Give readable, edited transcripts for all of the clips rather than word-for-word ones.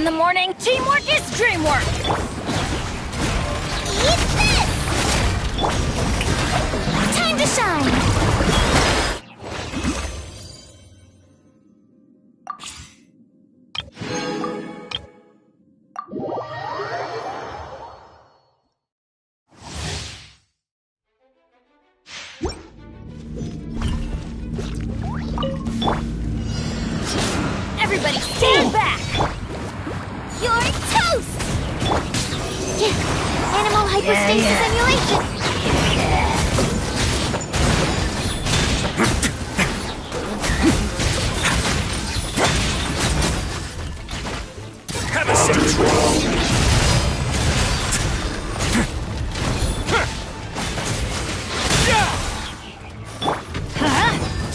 in the morning. Teamwork is dreamwork. Eat this! Time to shine! Everybody stand back! You're toast! Animal hypostasis emulation! Have a seat!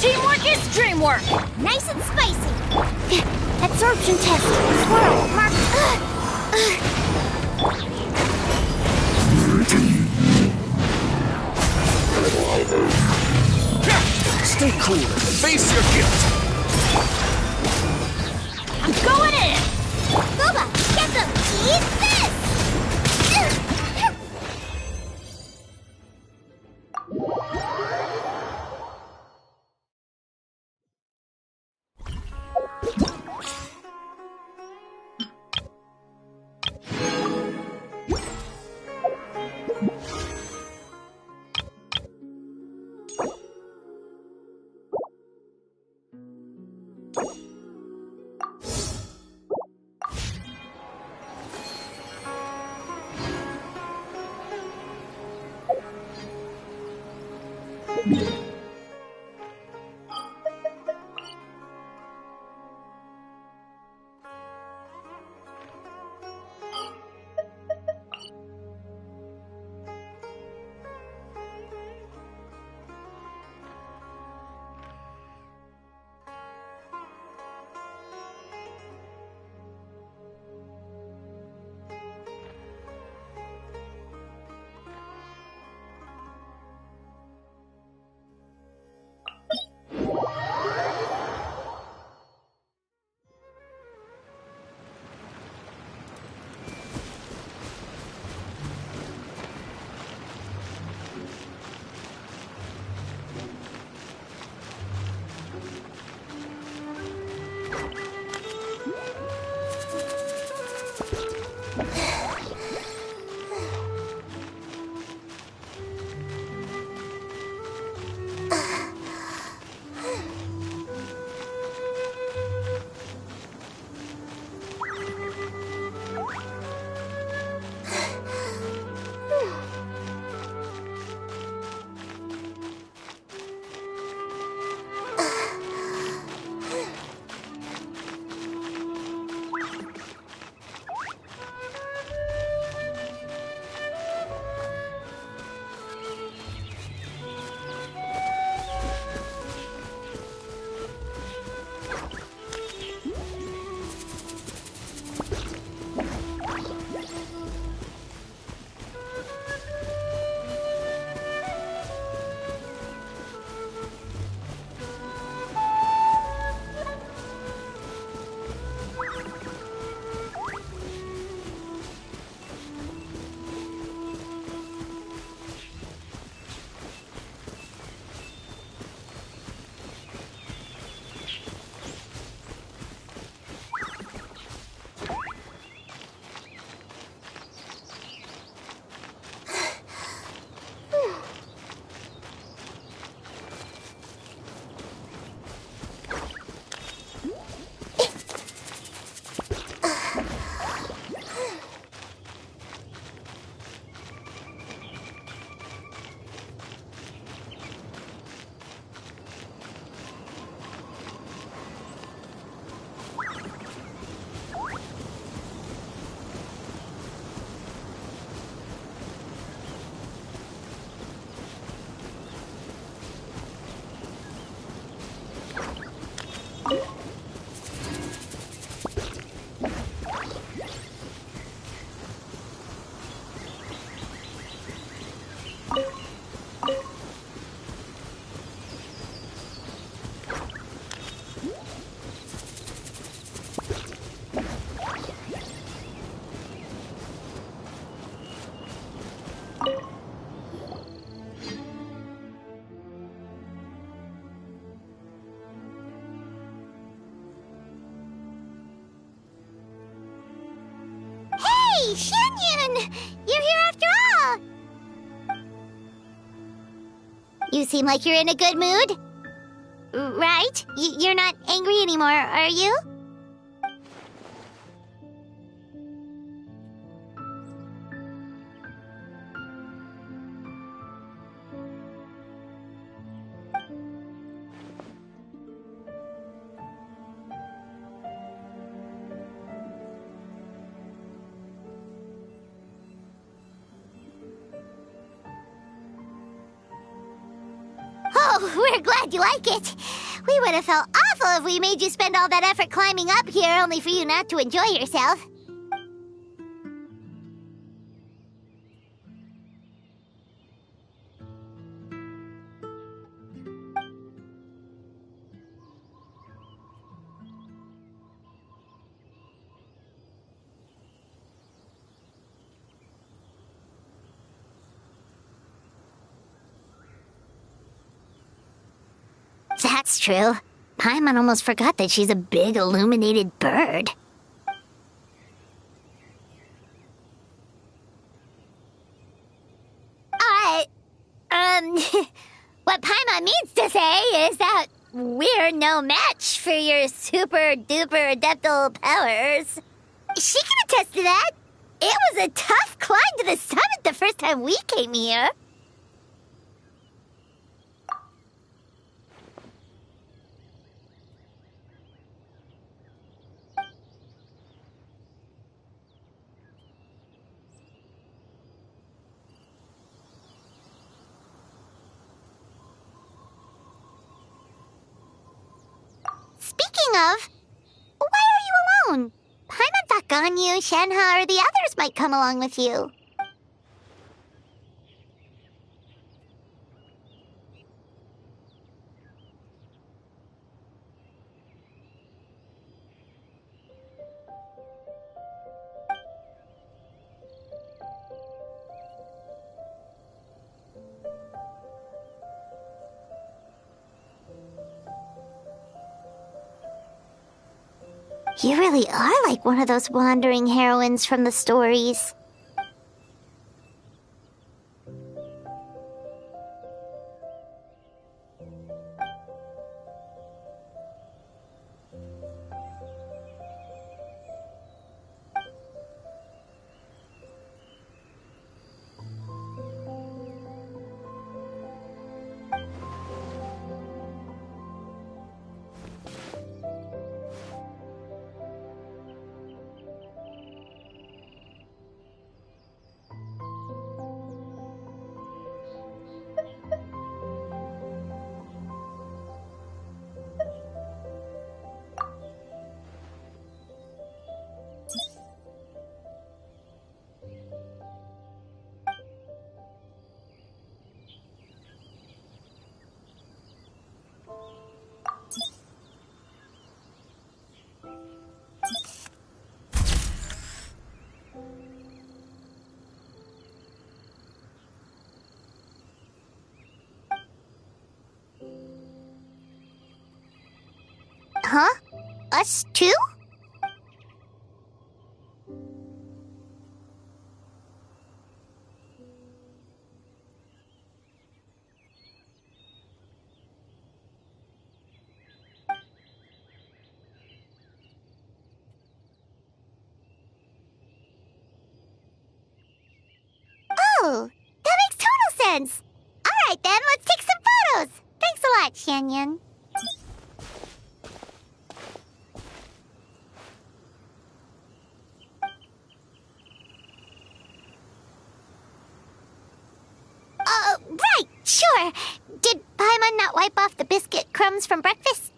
Teamwork is dreamwork! Nice and spicy! Absorption test! Swirl! Mark! Stay cool and face your guilt! I'm going in! Booba! Get them! Eat this! Hey, Shanyon! You're here after all! You seem like you're in a good mood. Right? You're not angry anymore, are you? Oh, we're glad you like it. We would have felt awful if we made you spend all that effort climbing up here only for you not to enjoy yourself. That's true. Paimon almost forgot that she's a big illuminated bird. What Paimon means to say is that we're no match for your super-duper adeptal powers. She can attest to that. It was a tough climb to the summit the first time we came here. Speaking of, why are you alone? Paimon thought Ganyu, Shenhe, or the others might come along with you. You really are like one of those wandering heroines from the stories. Huh? Us too? Oh, that makes total sense. All right then, let's take some photos. Thanks a lot, Shanyon. Right, sure. Did Paimon not wipe off the biscuit crumbs from breakfast?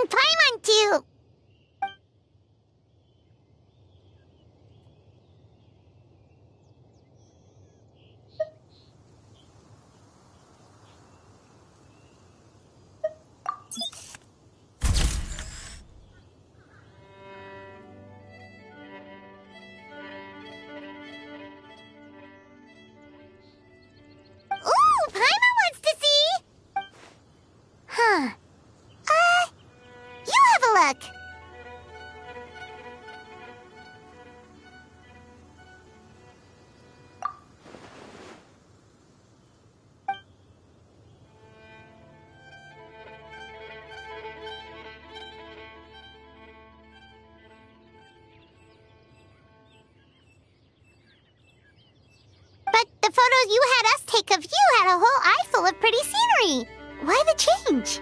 Paimon too. photos you had us take of you had a whole eye full of pretty scenery. Why the change?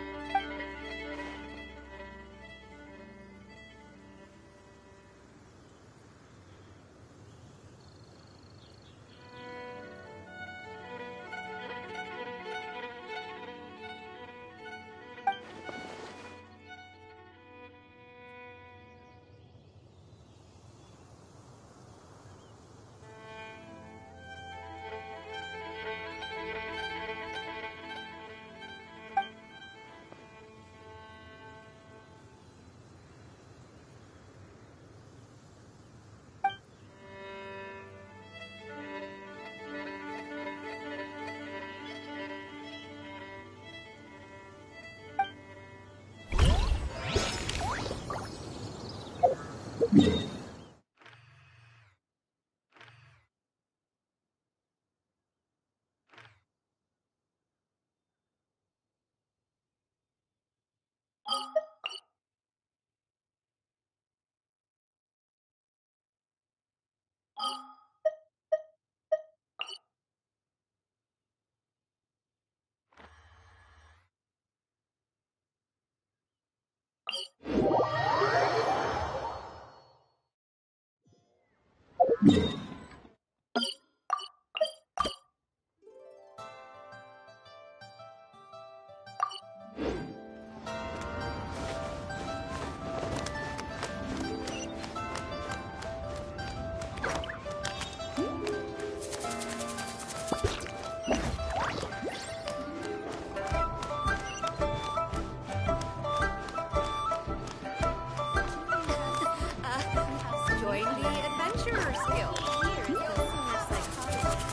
Join the Adventurer Guild. Here is the senior psychologist.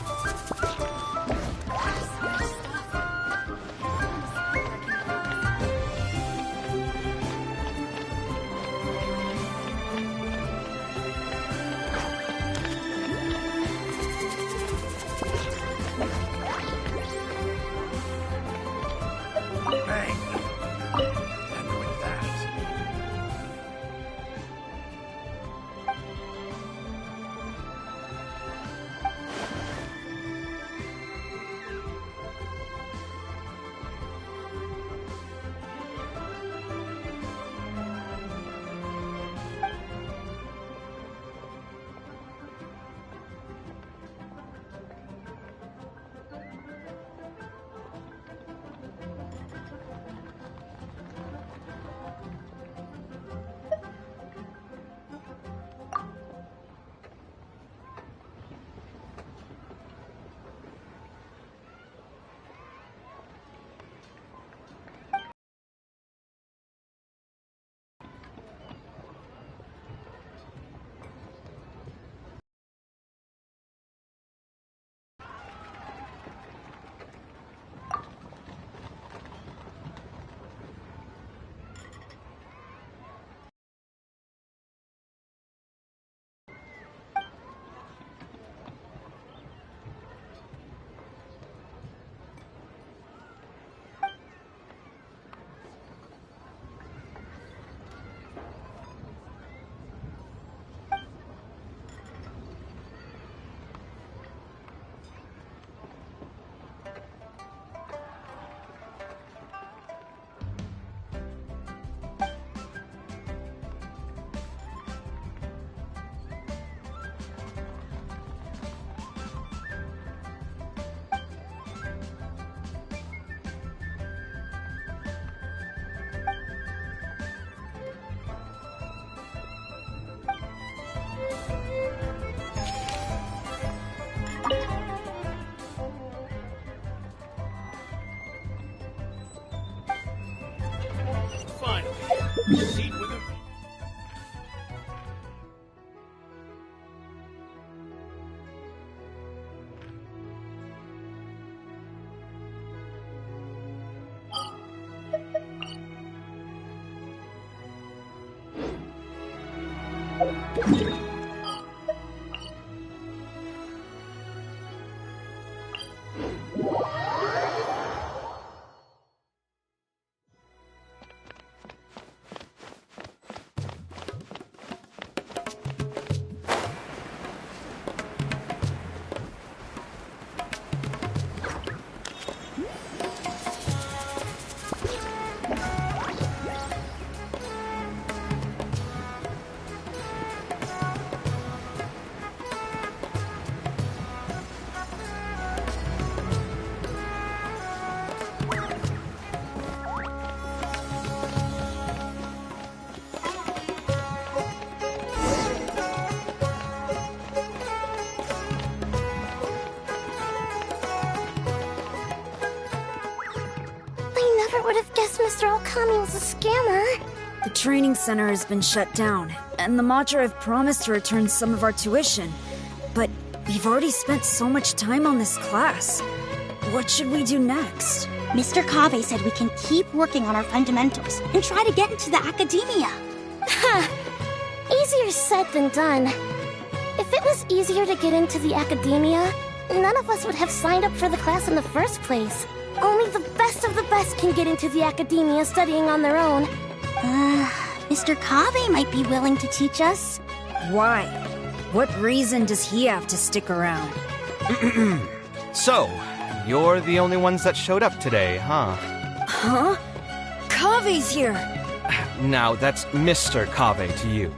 Bang! And with that. Finally, seat with a... Mr. Okami was a scammer. The training center has been shut down, and the Matra have promised to return some of our tuition. But we've already spent so much time on this class. What should we do next? Mr. Kaveh said we can keep working on our fundamentals and try to get into the academia. Easier said than done. If it was easier to get into the academia, none of us would have signed up for the class in the first place. Only the best of the best can get into the academia studying on their own. Mr. Kaveh might be willing to teach us. Why? What reason does he have to stick around? So, you're the only ones that showed up today, huh? Huh? Kaveh's here! Now, that's Mr. Kaveh to you.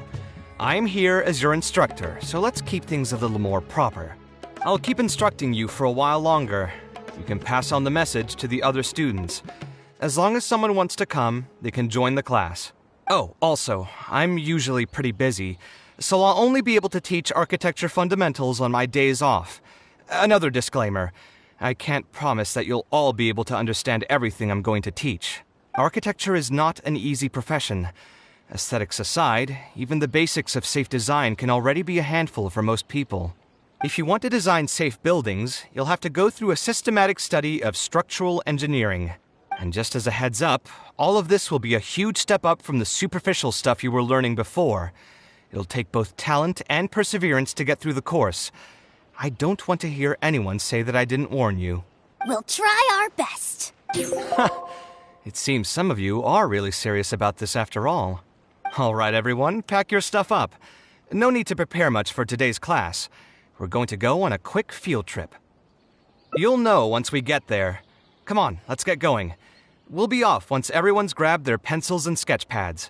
I'm here as your instructor, so let's keep things a little more proper. I'll keep instructing you for a while longer. You can pass on the message to the other students. As long as someone wants to come, they can join the class. Oh, also, I'm usually pretty busy, so I'll only be able to teach architecture fundamentals on my days off. Another disclaimer, I can't promise that you'll all be able to understand everything I'm going to teach. Architecture is not an easy profession. Aesthetics aside, even the basics of safe design can already be a handful for most people. If you want to design safe buildings, you'll have to go through a systematic study of structural engineering. And just as a heads up, all of this will be a huge step up from the superficial stuff you were learning before. It'll take both talent and perseverance to get through the course. I don't want to hear anyone say that I didn't warn you. We'll try our best. It seems some of you are really serious about this after all. All right, everyone, pack your stuff up. No need to prepare much for today's class. We're going to go on a quick field trip. You'll know once we get there. Come on, let's get going. We'll be off once everyone's grabbed their pencils and sketch pads.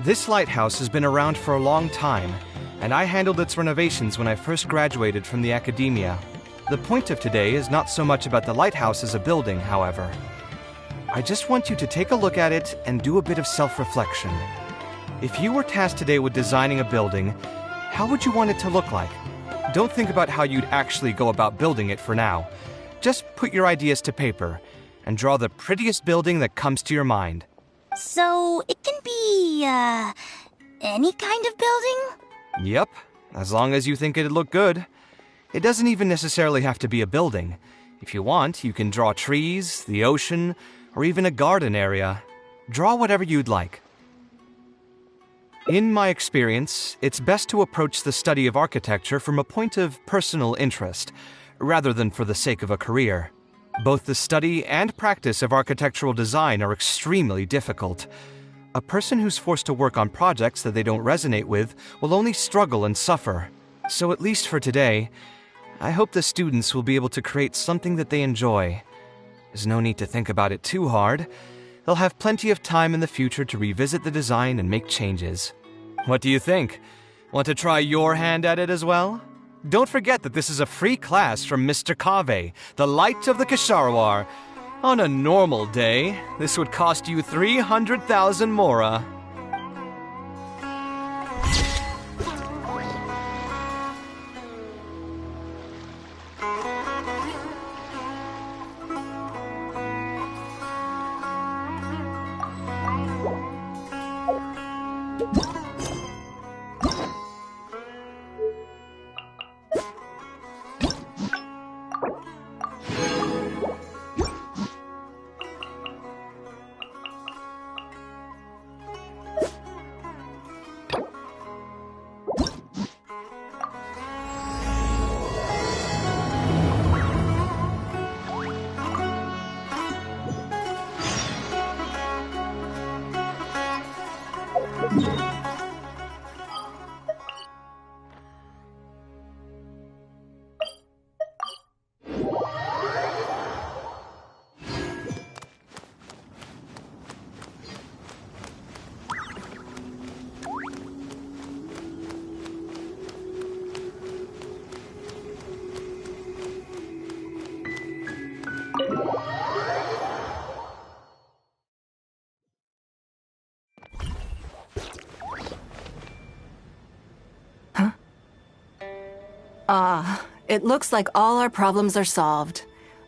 This lighthouse has been around for a long time, and I handled its renovations when I first graduated from the academia. The point of today is not so much about the lighthouse as a building, however. I just want you to take a look at it and do a bit of self-reflection. If you were tasked today with designing a building, how would you want it to look like? Don't think about how you'd actually go about building it for now. Just put your ideas to paper and draw the prettiest building that comes to your mind. So, it can be, any kind of building? Yep, as long as you think it'd look good. It doesn't even necessarily have to be a building. If you want, you can draw trees, the ocean, or even a garden area. Draw whatever you'd like. In my experience, it's best to approach the study of architecture from a point of personal interest, rather than for the sake of a career. Both the study and practice of architectural design are extremely difficult. A person who's forced to work on projects that they don't resonate with will only struggle and suffer. So at least for today, I hope the students will be able to create something that they enjoy. There's no need to think about it too hard. They'll have plenty of time in the future to revisit the design and make changes. What do you think? Want to try your hand at it as well? Don't forget that this is a free class from Mr. Kaveh, the Light of the Kshahrewar. On a normal day, this would cost you 300,000 mora. It looks like all our problems are solved.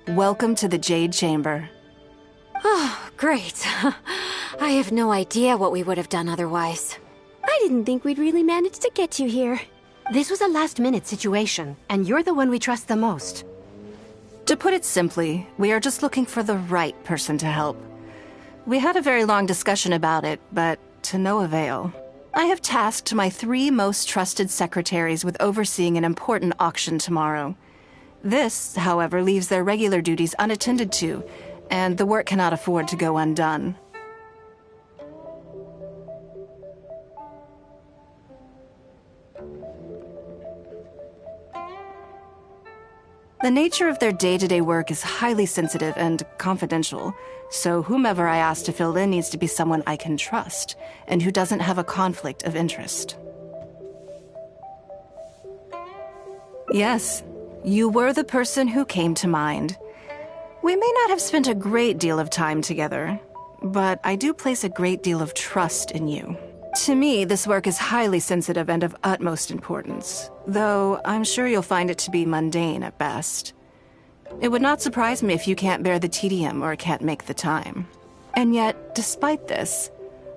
Welcome to the Jade Chamber. Oh, great. I have no idea what we would have done otherwise. I didn't think we'd really manage to get you here. This was a last-minute situation, and you're the one we trust the most. To put it simply, we are just looking for the right person to help. We had a very long discussion about it, but to no avail. I have tasked my 3 most trusted secretaries with overseeing an important auction tomorrow. This, however, leaves their regular duties unattended to, and the work cannot afford to go undone. The nature of their day-to-day work is highly sensitive and confidential, so whomever I ask to fill in needs to be someone I can trust, and who doesn't have a conflict of interest. Yes, you were the person who came to mind. We may not have spent a great deal of time together, but I do place a great deal of trust in you. To me, this work is highly sensitive and of utmost importance, though I'm sure you'll find it to be mundane at best. It would not surprise me if you can't bear the tedium or can't make the time. And yet, despite this,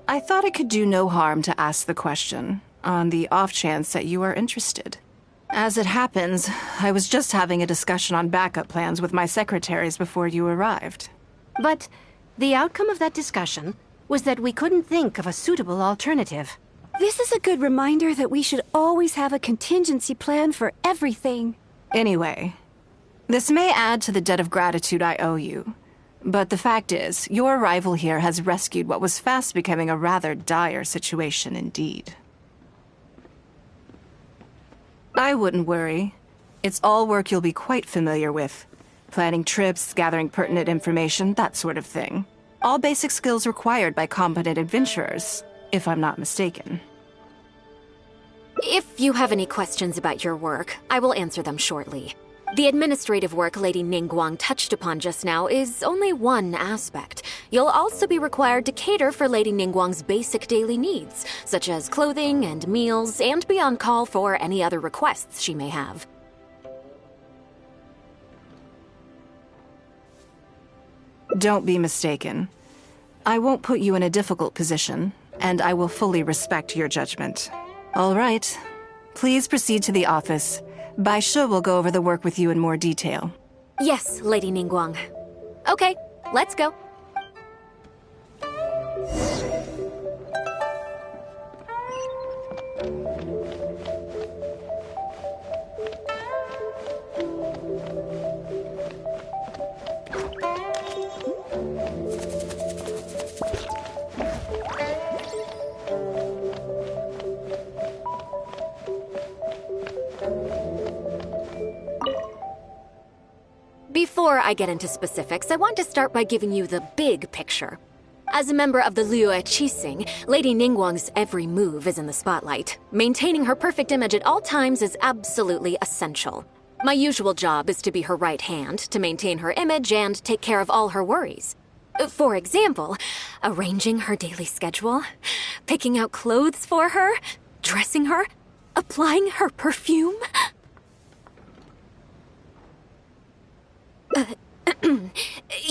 I thought it could do no harm to ask the question, on the off chance that you are interested. As it happens, I was just having a discussion on backup plans with my secretaries before you arrived. But the outcome of that discussion was that we couldn't think of a suitable alternative. This is a good reminder that we should always have a contingency plan for everything. Anyway, this may add to the debt of gratitude I owe you, but the fact is, your arrival here has rescued what was fast becoming a rather dire situation indeed. I wouldn't worry. It's all work you'll be quite familiar with. Planning trips, gathering pertinent information, that sort of thing. All basic skills required by competent adventurers, if I'm not mistaken. If you have any questions about your work, I will answer them shortly. The administrative work Lady Ningguang touched upon just now is only one aspect. You'll also be required to cater for Lady Ningguang's basic daily needs, such as clothing and meals, and be on call for any other requests she may have. Don't be mistaken. I won't put you in a difficult position, and I will fully respect your judgment. All right. Please proceed to the office. Bai Shi will go over the work with you in more detail. Yes, Lady Ningguang. Okay, let's go. Before I get into specifics, I want to start by giving you the big picture. As a member of the Liu Qixing, Lady Ningguang's every move is in the spotlight. Maintaining her perfect image at all times is absolutely essential. My usual job is to be her right hand, to maintain her image and take care of all her worries. For example, arranging her daily schedule, picking out clothes for her, dressing her, applying her perfume.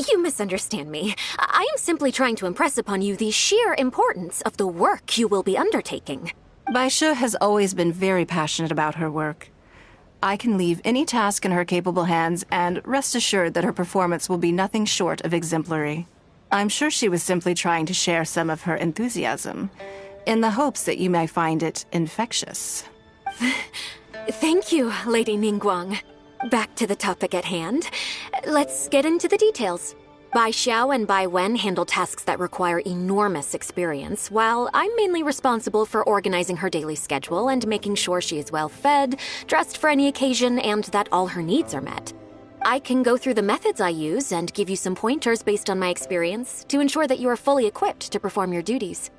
You misunderstand me. I am simply trying to impress upon you the sheer importance of the work you will be undertaking. Bai Shi has always been very passionate about her work. I can leave any task in her capable hands, and rest assured that her performance will be nothing short of exemplary. I'm sure she was simply trying to share some of her enthusiasm, in the hopes that you may find it infectious. Thank you, Lady Ningguang. Back to the topic at hand. Let's get into the details. Bai Xiao and Bai Wen handle tasks that require enormous experience, while I'm mainly responsible for organizing her daily schedule and making sure she is well fed, dressed for any occasion, and that all her needs are met. I can go through the methods I use and give you some pointers based on my experience to ensure that you are fully equipped to perform your duties.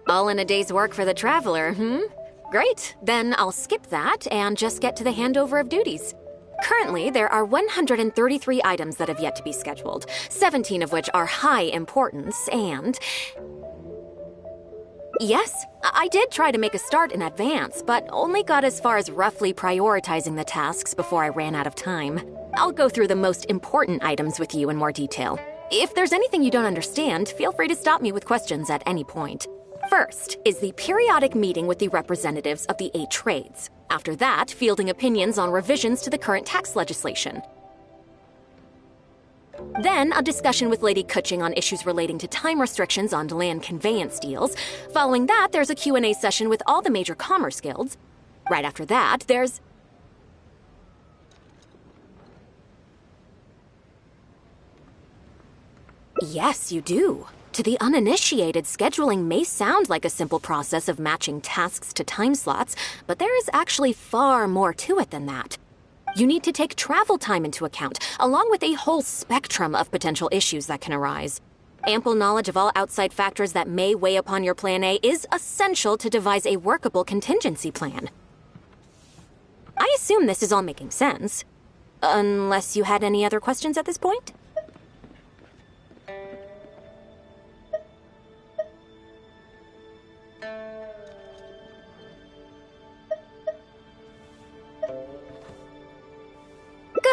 All in a day's work for the traveler, hmm? Great, then I'll skip that and just get to the handover of duties. Currently, there are 133 items that have yet to be scheduled, 17 of which are high importance, and... Yes, I did try to make a start in advance, but only got as far as roughly prioritizing the tasks before I ran out of time. I'll go through the most important items with you in more detail. If there's anything you don't understand, feel free to stop me with questions at any point. First is the periodic meeting with the representatives of the 8 trades. After that, fielding opinions on revisions to the current tax legislation. Then, a discussion with Lady Kuching on issues relating to time restrictions on land conveyance deals. Following that, there's a Q&A session with all the major commerce guilds. Right after that, there's... Yes, you do. To the uninitiated, scheduling may sound like a simple process of matching tasks to time slots, but there is actually far more to it than that. You need to take travel time into account, along with a whole spectrum of potential issues that can arise. Ample knowledge of all outside factors that may weigh upon your Plan A is essential to devise a workable contingency plan. I assume this is all making sense. Unless you had any other questions at this point?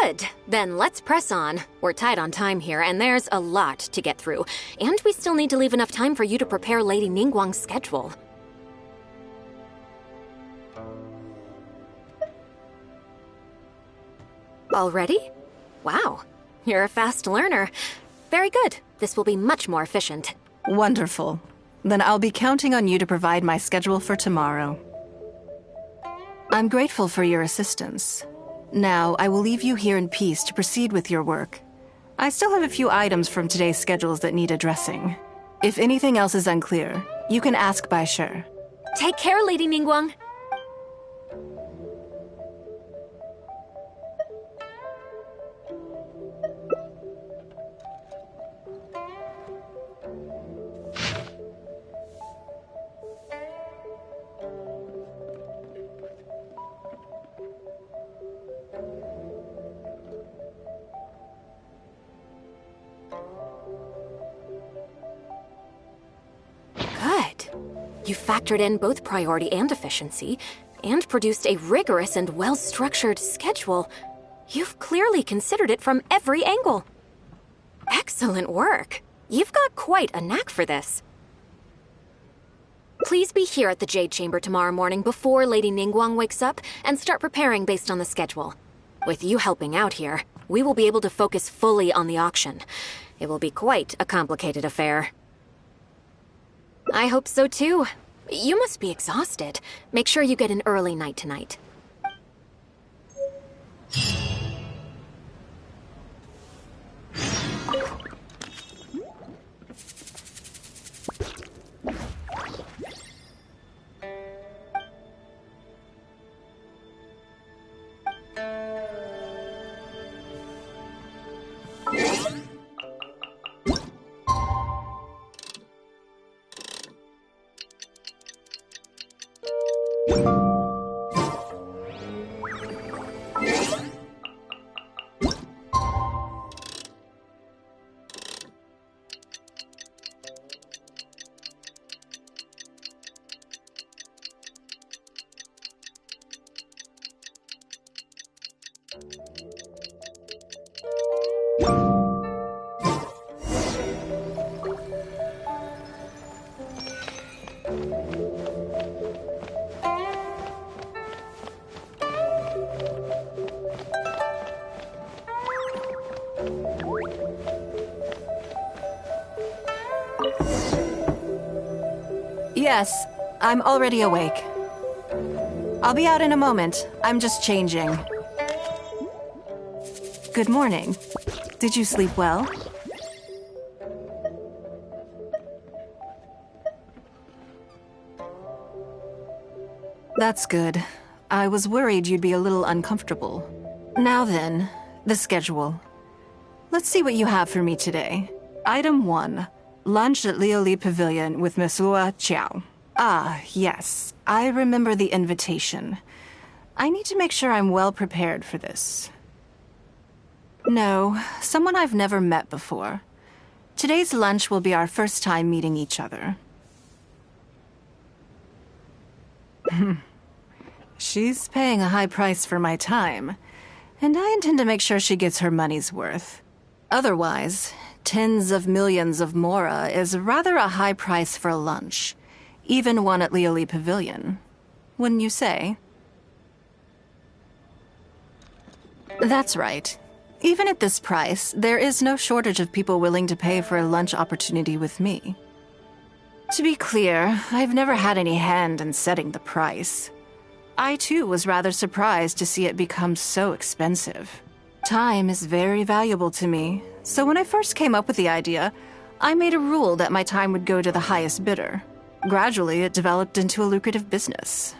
Good. Then let's press on. We're tight on time here, and there's a lot to get through. And we still need to leave enough time for you to prepare Lady Ningguang's schedule. Already? Wow. You're a fast learner. Very good. This will be much more efficient. Wonderful. Then I'll be counting on you to provide my schedule for tomorrow. I'm grateful for your assistance. Now, I will leave you here in peace to proceed with your work. I still have a few items from today's schedules that need addressing. If anything else is unclear, you can ask Bai Shi. Take care, Lady Ningguang. You factored in both priority and efficiency, and produced a rigorous and well-structured schedule. You've clearly considered it from every angle. Excellent work. You've got quite a knack for this. Please be here at the Jade Chamber tomorrow morning before Lady Ningguang wakes up, and start preparing based on the schedule. With you helping out here, we will be able to focus fully on the auction. It will be quite a complicated affair. I hope so too. You must be exhausted. Make sure you get an early night tonight. Yes, I'm already awake. I'll be out in a moment. I'm just changing. Good morning. Did you sleep well? That's good. I was worried you'd be a little uncomfortable. Now then, the schedule. Let's see what you have for me today. Item 1. Lunch at Lioli Pavilion with Miss Lua Chiao. Ah, yes. I remember the invitation. I need to make sure I'm well prepared for this. No, someone I've never met before. Today's lunch will be our first time meeting each other. She's paying a high price for my time, and I intend to make sure she gets her money's worth. Otherwise, tens of millions of mora is rather a high price for lunch, even one at Lioli Pavilion. Wouldn't you say? That's right. Even at this price, there is no shortage of people willing to pay for a lunch opportunity with me. To be clear, I've never had any hand in setting the price. I too was rather surprised to see it become so expensive. Time is very valuable to me, so when I first came up with the idea, I made a rule that my time would go to the highest bidder. Gradually, it developed into a lucrative business.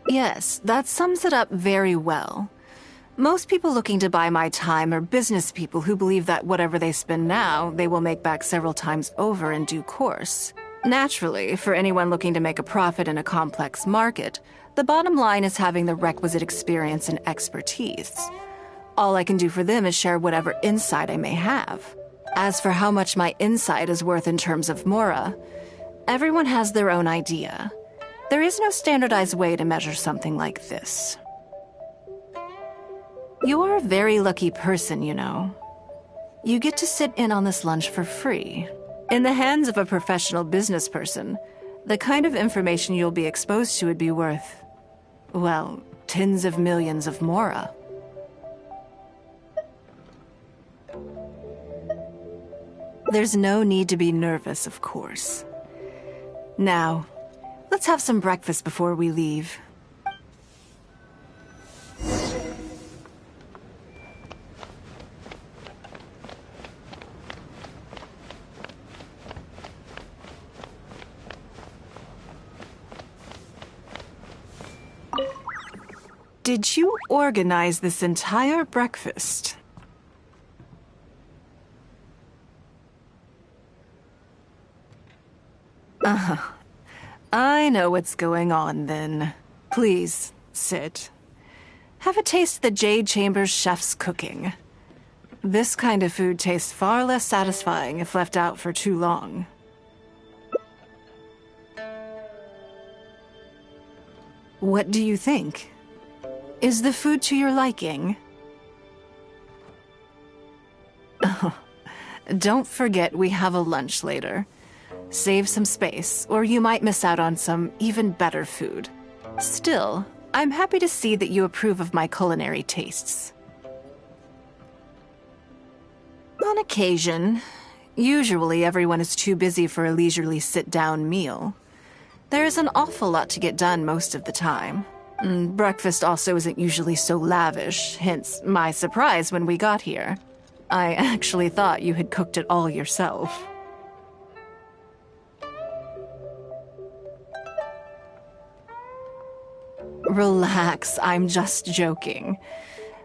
Yes, that sums it up very well. Most people looking to buy my time are business people who believe that whatever they spend now, they will make back several times over in due course. Naturally, for anyone looking to make a profit in a complex market, the bottom line is having the requisite experience and expertise. All I can do for them is share whatever insight I may have. As for how much my insight is worth in terms of mora, everyone has their own idea. There is no standardized way to measure something like this. You're a very lucky person, you know. You get to sit in on this lunch for free. In the hands of a professional business person, the kind of information you'll be exposed to would be worth, well, tens of millions of mora. There's no need to be nervous, of course. Now, let's have some breakfast before we leave. Did you organize this entire breakfast? I know what's going on then. Please, sit. Have a taste of the Jade Chamber's chef's cooking. This kind of food tastes far less satisfying if left out for too long. What do you think? Is the food to your liking? Oh, don't forget we have a lunch later. Save some space, or you might miss out on some even better food. Still, I'm happy to see that you approve of my culinary tastes. On occasion. Usually everyone is too busy for a leisurely sit-down meal. There is an awful lot to get done most of the time. Breakfast also isn't usually so lavish, hence my surprise when we got here. I actually thought you had cooked it all yourself. Relax, I'm just joking.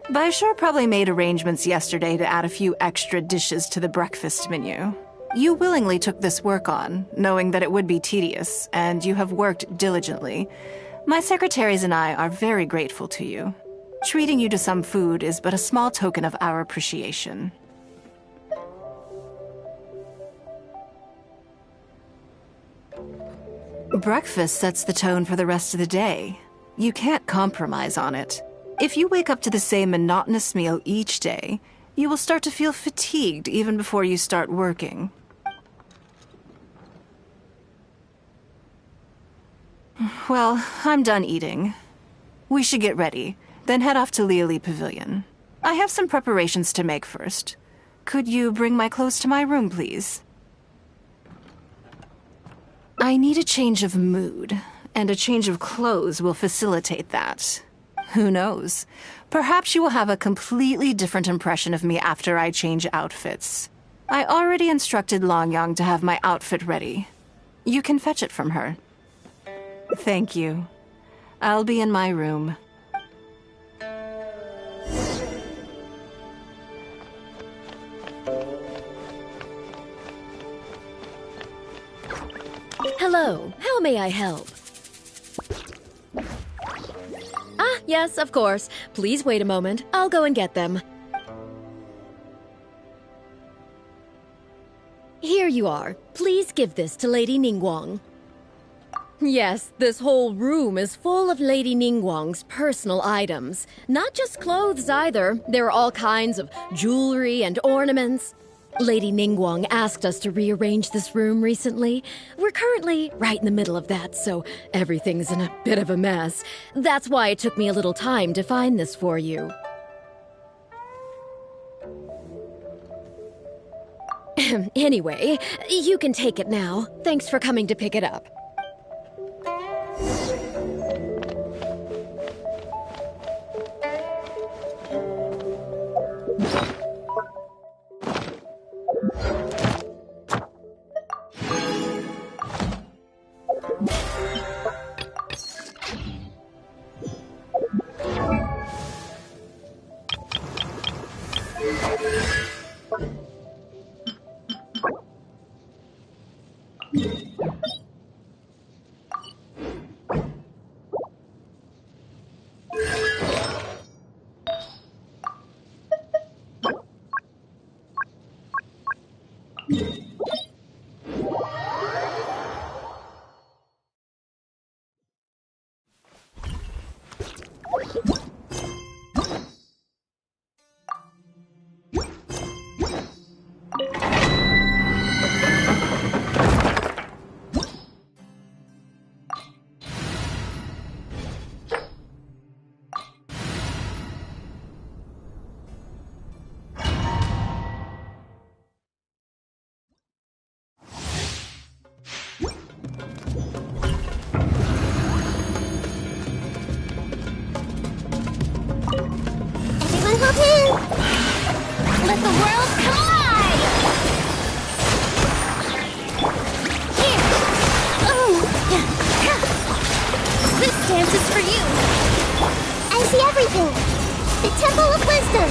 Baishar probably made arrangements yesterday to add a few extra dishes to the breakfast menu. You willingly took this work on, knowing that it would be tedious, and you have worked diligently. My secretaries and I are very grateful to you. Treating you to some food is but a small token of our appreciation. Breakfast sets the tone for the rest of the day. You can't compromise on it. If you wake up to the same monotonous meal each day, you will start to feel fatigued even before you start working. Well, I'm done eating. We should get ready, then head off to Lioli Pavilion. I have some preparations to make first. Could you bring my clothes to my room, please? I need a change of mood, and a change of clothes will facilitate that. Who knows? Perhaps you will have a completely different impression of me after I change outfits. I already instructed Longyang to have my outfit ready. You can fetch it from her. Thank you. I'll be in my room. Hello, how may I help? Ah, Yes, of course. Please wait a moment. I'll go and get them. Here you are. Please give this to Lady Ningguang. Yes, this whole room is full of Lady Ningguang's personal items. Not just clothes either. There are all kinds of jewelry and ornaments. Lady Ningguang asked us to rearrange this room recently. We're currently right in the middle of that, so everything's in a bit of a mess. That's why it took me a little time to find this for you. Anyway, you can take it now. Thanks for coming to pick it up. Let the world collide! Here! Oh! This dance is for you! I see everything! The Temple of Wisdom!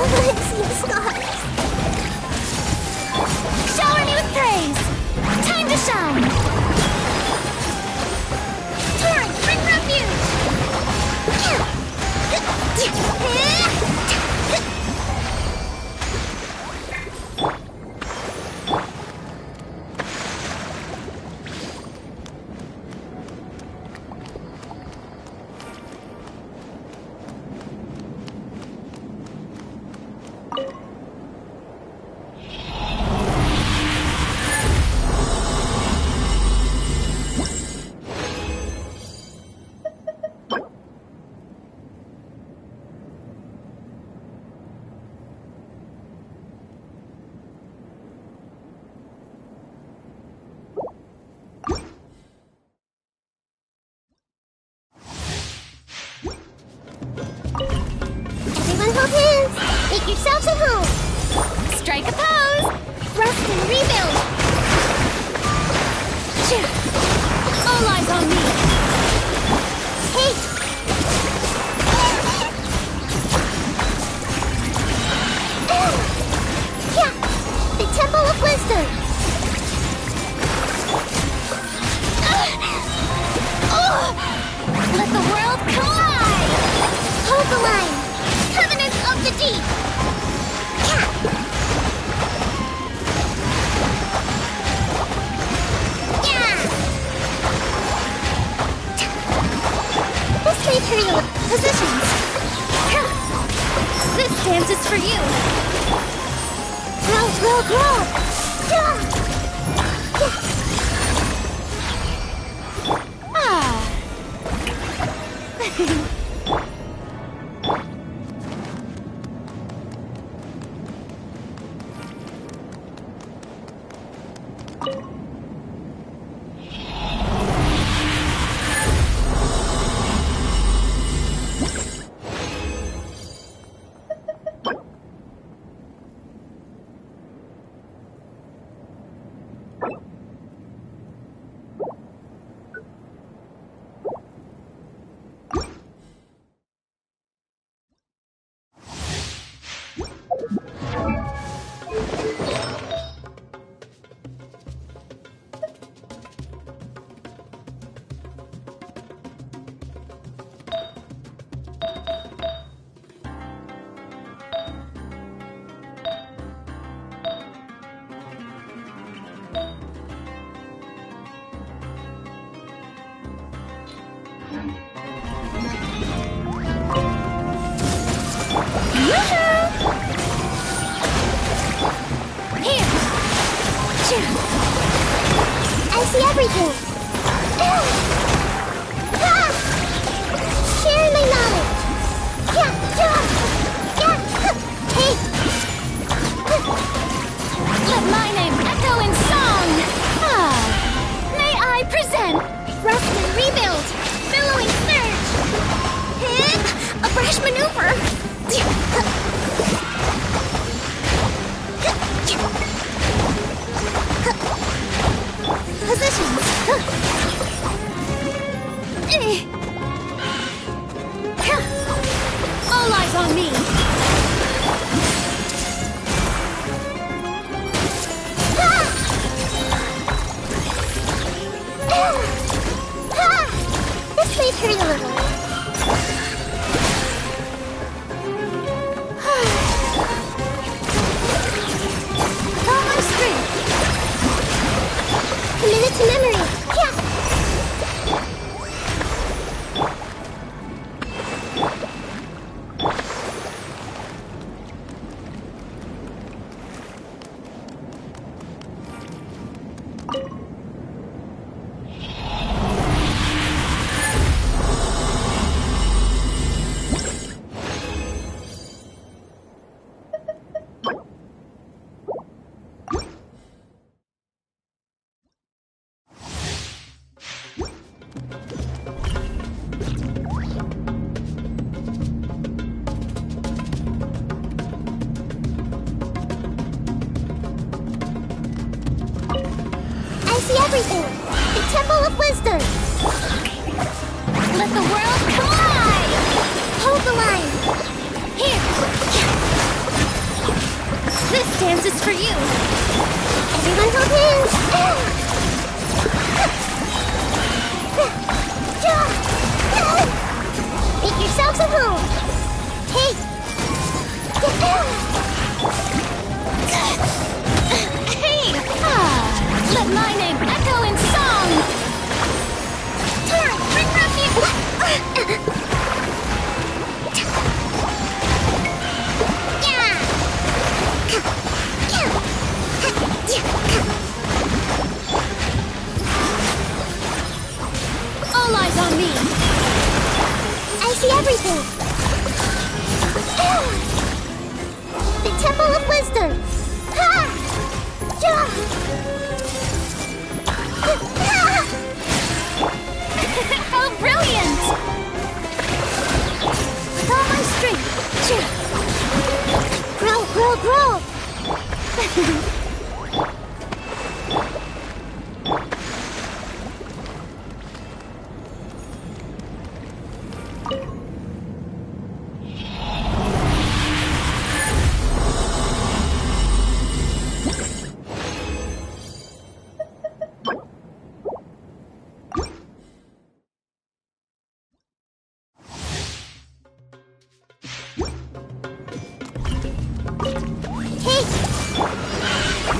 I see the stars! Shower me with praise! Time to shine! Bring refuge! Make yourselves at home! Strike a pose! Rest and rebuild! All eyes on me! Hey! Yeah! The Temple of Wisdom! Let the world collide! Hold the line! Covenant of the Deep! This may hurry with positions. This dance is for you. Grow, grow, grow! Ah! see everything. Share my knowledge. Hey. Let my name echo in song! May I present Rust and rebuild. Billowing surge. A brash maneuver. Positions. All eyes on me! This may hurt a little. All my strength. Committed to memory. Everything! The Temple of Wisdom! Let the world collide! Hold the line! Here! This dance is for you! Everyone hold hands! Make yourselves at home! Hey! Hey! Let my name echo in song! Torrent, bring refuge! All eyes on me! I see everything! The Temple of Wisdom! How brilliant! With all my strength! Grow, grow, grow!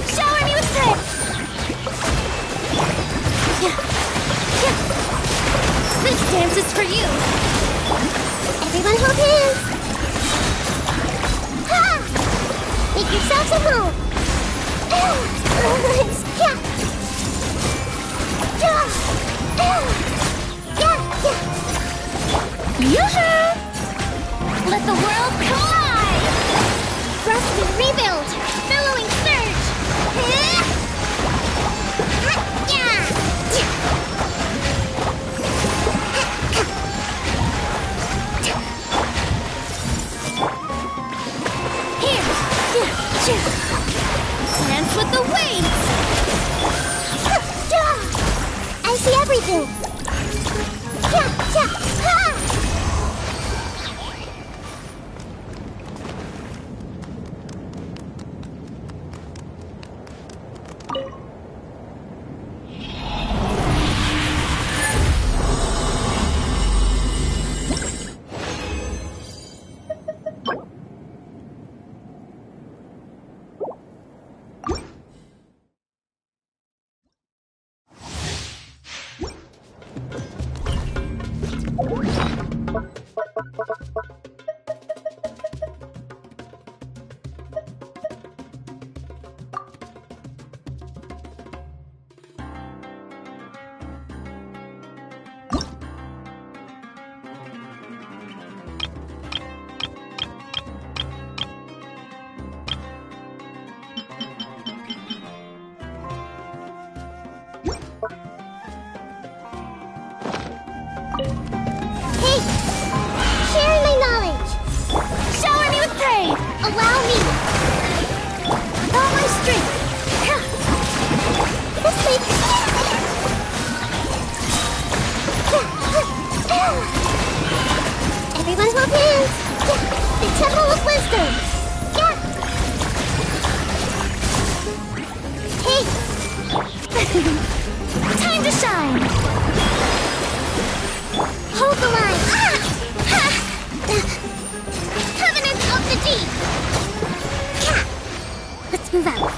Shower me with praise! This dance is for you! Everyone hold hands! Make yourselves at home! Yoo-hoo! Let the world collide! Rust and rebuild! Billowing surge! Dance with the waves! I see everything! Allow me. With all my strength. This way. Everyone hold hands. The Temple of Wisdom. Hey. Time to shine! Hold the line. Covenant of the Deep. Let's move out.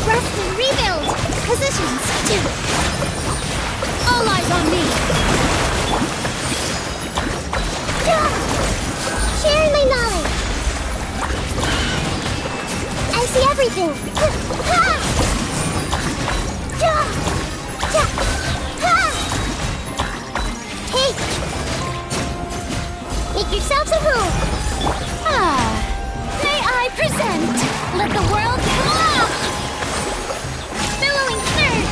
Rest and rebuild! Positions! All eyes on me! Sharing my knowledge! I see everything! Hey! Make yourselves at home! May I present? Let the world come up! Billowing surge!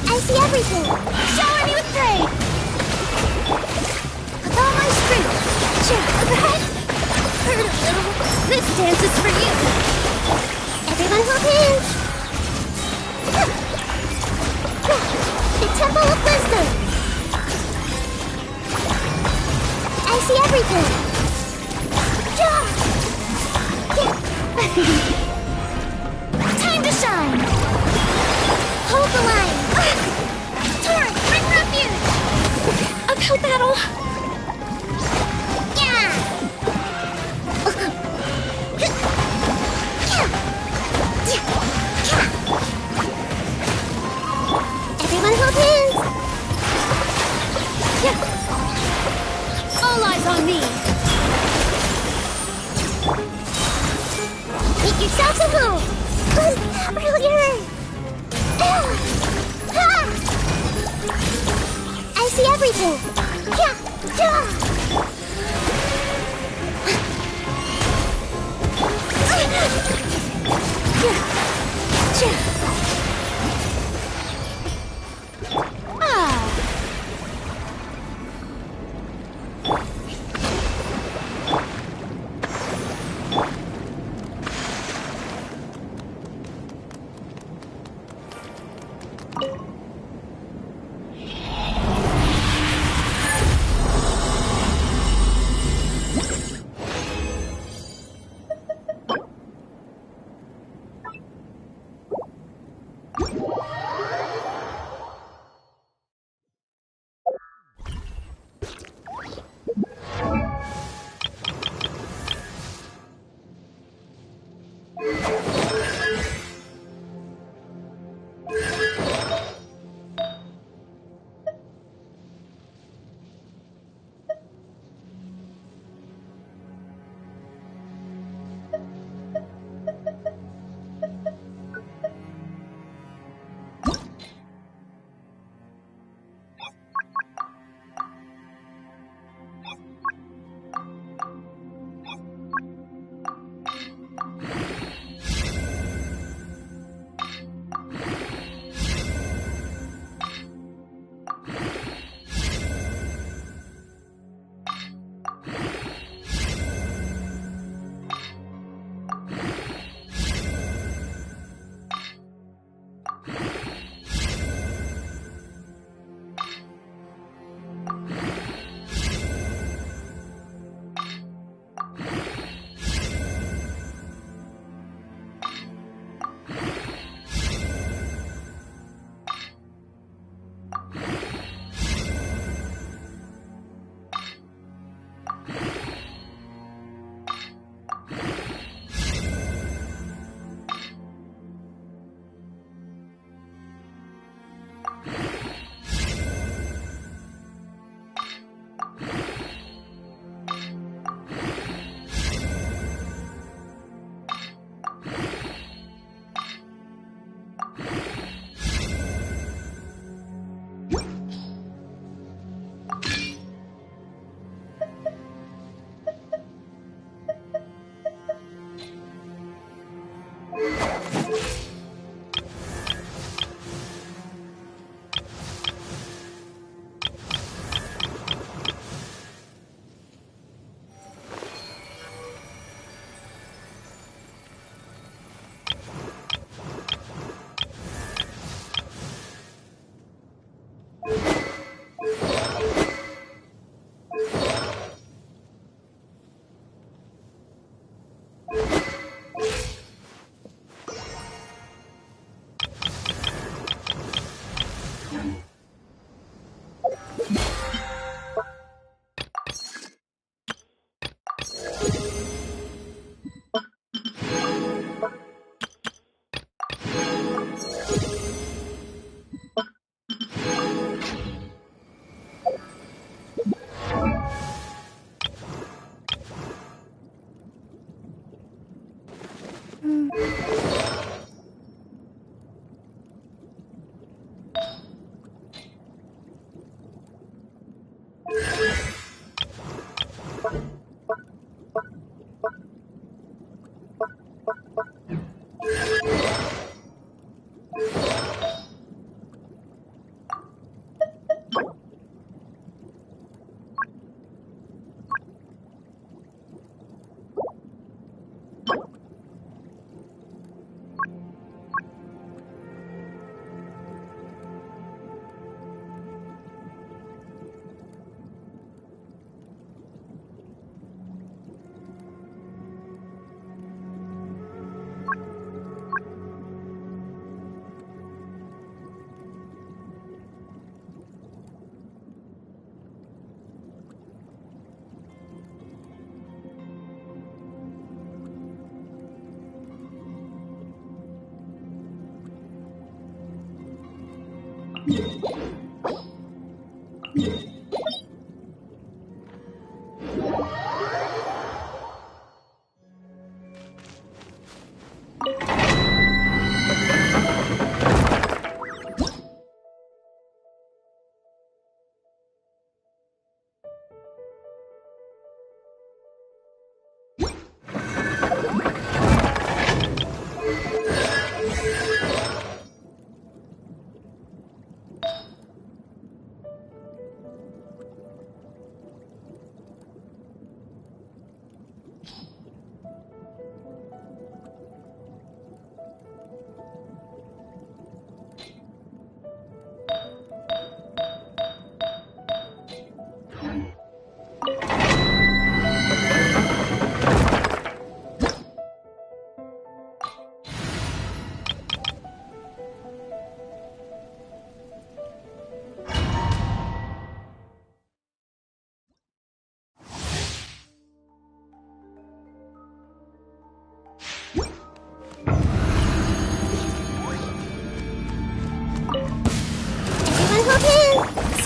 I see everything! Shower me with praise! With all my strength! Right? Hurt a little. This dance is for you! Everyone hold hands! The Temple of Wisdom! I see everything! Time to shine! Hold the line! Torrent, bring refuge! Uphill battle! Yeah! Everyone hold hands! All eyes on me! Make yourselves at home! That really hurt! I see everything!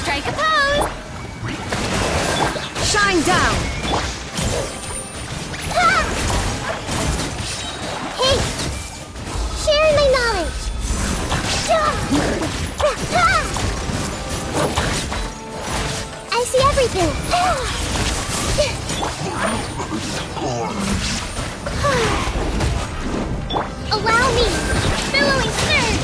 Strike a pose! Shine down! Ha! Hey! Share my knowledge! I see everything! Allow me! Billowing surge!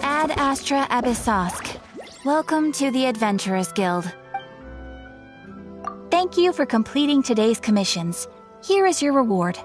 Ad Astra Abyssosk. Welcome to the Adventurers Guild. Thank you for completing today's commissions. Here is your reward.